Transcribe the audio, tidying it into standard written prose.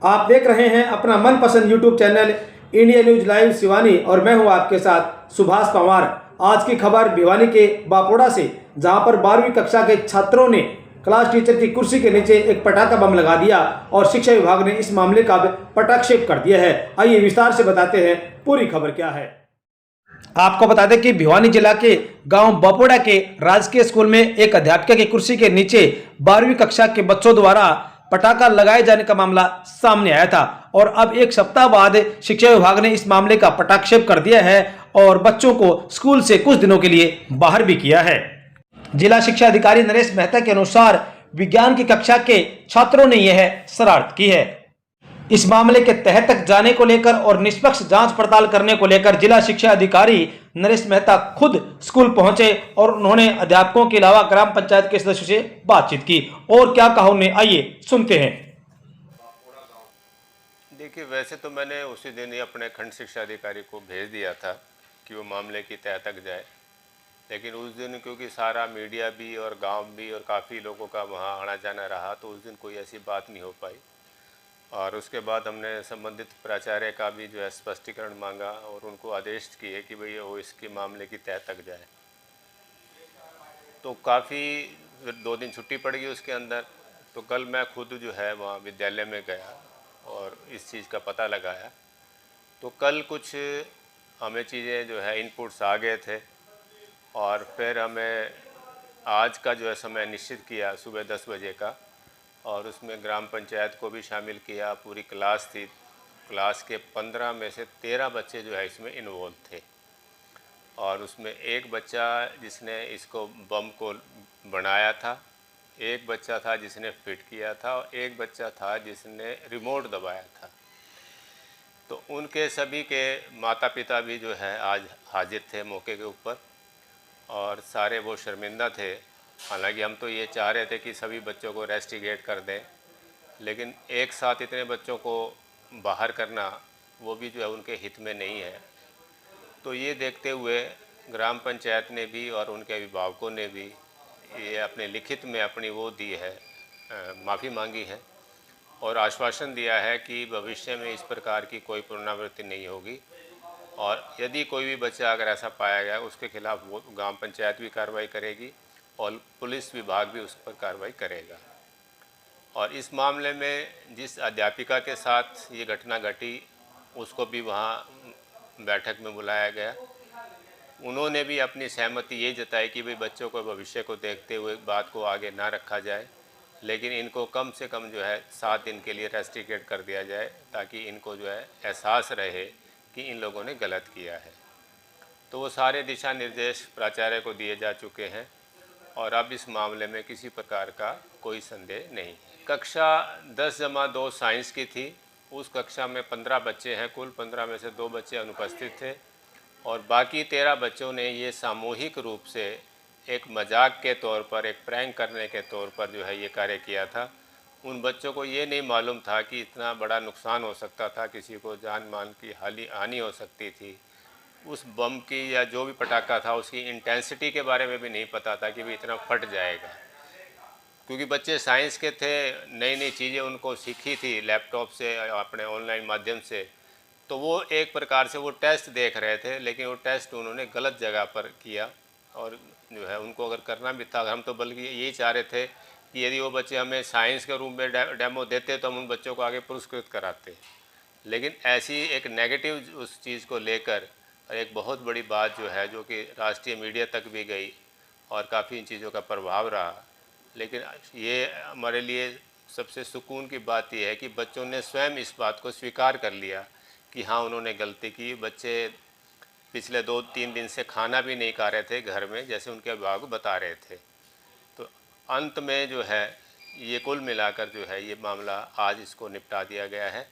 आप देख रहे हैं अपना मनपसंद YouTube channel India news live Shivani और मैं हूं आपके साथ सुभाष पंवार। आज की खबर भिवानी के बापोड़ा से, जहां पर 12वीं कक्षा के छात्रों ने क्लास टीचर की कुर्सी के नीचे एक पटाखा बम लगा दिया और शिक्षा विभाग ने इस मामले का पटाक्षेप कर दिया है। आइए विस्तार से बताते हैं पूरी खबर क्या है। आपको बता दें कि भिवानी जिला के गांव बापोड़ा के राजकीय स्कूल में एक अध्यापिका की कुर्सी के नीचे 12वीं कक्षा के बच्चों द्वारा पटाखा लगाए जाने का मामला सामने आया था और अब एक सप्ताह बाद शिक्षा विभाग ने इस मामले का पटाक्षेप कर दिया है और बच्चों को स्कूल से कुछ दिनों के लिए बाहर भी किया है। जिला शिक्षा अधिकारी नरेश मेहता के अनुसार विज्ञान की कक्षा के छात्रों ने यह शरारत की है। इस मामले के तह तक जाने को लेकर और निष्पक्ष जांच पड़ताल करने को लेकर जिला शिक्षा अधिकारी नरेश मेहता खुद स्कूल पहुंचे और उन्होंने अध्यापकों के अलावा ग्राम पंचायत के सदस्यों से बातचीत की और क्या कहा उन्हें, आइए सुनते हैं। देखिए, वैसे तो मैंने उसी दिन ही अपने खंड शिक्षा अधिकारी को भेज दिया था कि वो मामले की तह तक जाए, लेकिन उस दिन क्योंकि सारा मीडिया भी और गांव भी और काफ़ी लोगों का वहाँ आना जाना रहा, तो उस दिन कोई ऐसी बात नहीं हो पाई। और उसके बाद हमने संबंधित प्राचार्य का भी जो है स्पष्टीकरण मांगा और उनको आदेश किए कि भाई वो इसके मामले की तह तक जाए। तो काफ़ी 2 दिन छुट्टी पड़ गई उसके अंदर। तो कल मैं खुद जो है वहाँ विद्यालय में गया और इस चीज़ का पता लगाया। तो कल कुछ हमें चीज़ें जो है इनपुट्स आ गए थे और फिर हमें आज का जो है समय निश्चित किया सुबह 10 बजे का, और उसमें ग्राम पंचायत को भी शामिल किया। पूरी क्लास थी, क्लास के 15 में से 13 बच्चे जो है इसमें इन्वॉल्व थे और उसमें एक बच्चा जिसने इसको बम को बनाया था, एक बच्चा था जिसने फिट किया था और एक बच्चा था जिसने रिमोट दबाया था। तो उनके सभी के माता पिता भी जो है आज हाजिर थे मौके के ऊपर और सारे वो शर्मिंदा थे। हालांकि हम तो ये चाह रहे थे कि सभी बच्चों को रेस्टिगेट कर दें, लेकिन एक साथ इतने बच्चों को बाहर करना वो भी जो है उनके हित में नहीं है। तो ये देखते हुए ग्राम पंचायत ने भी और उनके अभिभावकों ने भी ये अपने लिखित में अपनी वो दी है, माफ़ी मांगी है और आश्वासन दिया है कि भविष्य में इस प्रकार की कोई पुनरावृत्ति नहीं होगी और यदि कोई भी बच्चा अगर ऐसा पाया गया उसके खिलाफ वो ग्राम पंचायत भी कार्रवाई करेगी और पुलिस विभाग भी उस पर कार्रवाई करेगा। और इस मामले में जिस अध्यापिका के साथ ये घटना घटी उसको भी वहाँ बैठक में बुलाया गया। उन्होंने भी अपनी सहमति ये जताई कि भाई बच्चों को भविष्य को देखते हुए बात को आगे ना रखा जाए, लेकिन इनको कम से कम जो है 7 दिन के लिए रेस्ट्रिकेट कर दिया जाए ताकि इनको जो है एहसास रहे कि इन लोगों ने गलत किया है। तो वो सारे दिशा निर्देश प्राचार्य को दिए जा चुके हैं और अब इस मामले में किसी प्रकार का कोई संदेह नहीं है। कक्षा 10-2 साइंस की थी। उस कक्षा में 15 बच्चे हैं, कुल 15 में से 2 बच्चे अनुपस्थित थे और बाकी 13 बच्चों ने ये सामूहिक रूप से एक मजाक के तौर पर, एक प्रैंक करने के तौर पर जो है ये कार्य किया था। उन बच्चों को ये नहीं मालूम था कि इतना बड़ा नुकसान हो सकता था, किसी को जान माल की हानि हो सकती थी। उस बम की या जो भी पटाखा था उसकी इंटेंसिटी के बारे में भी नहीं पता था कि भी इतना फट जाएगा, क्योंकि बच्चे साइंस के थे, नई नई चीज़ें उनको सीखी थी लैपटॉप से, अपने ऑनलाइन माध्यम से। तो वो एक प्रकार से वो टेस्ट देख रहे थे, लेकिन वो टेस्ट उन्होंने गलत जगह पर किया और जो है उनको अगर करना भी था, हम तो बल्कि यही चाह रहे थे कि यदि वो बच्चे हमें साइंस के रूम में डेमो देते तो हम उन बच्चों को आगे पुरस्कृत कराते। लेकिन ऐसी एक नेगेटिव उस चीज़ को लेकर एक बहुत बड़ी बात जो है, जो कि राष्ट्रीय मीडिया तक भी गई और काफ़ी इन चीज़ों का प्रभाव रहा। लेकिन ये हमारे लिए सबसे सुकून की बात यह है कि बच्चों ने स्वयं इस बात को स्वीकार कर लिया कि हाँ, उन्होंने गलती की। बच्चे पिछले 2-3 दिन से खाना भी नहीं खा रहे थे घर में, जैसे उनके अभिभावक बता रहे थे। तो अंत में जो है ये कुल मिलाकर जो है ये मामला आज इसको निपटा दिया गया है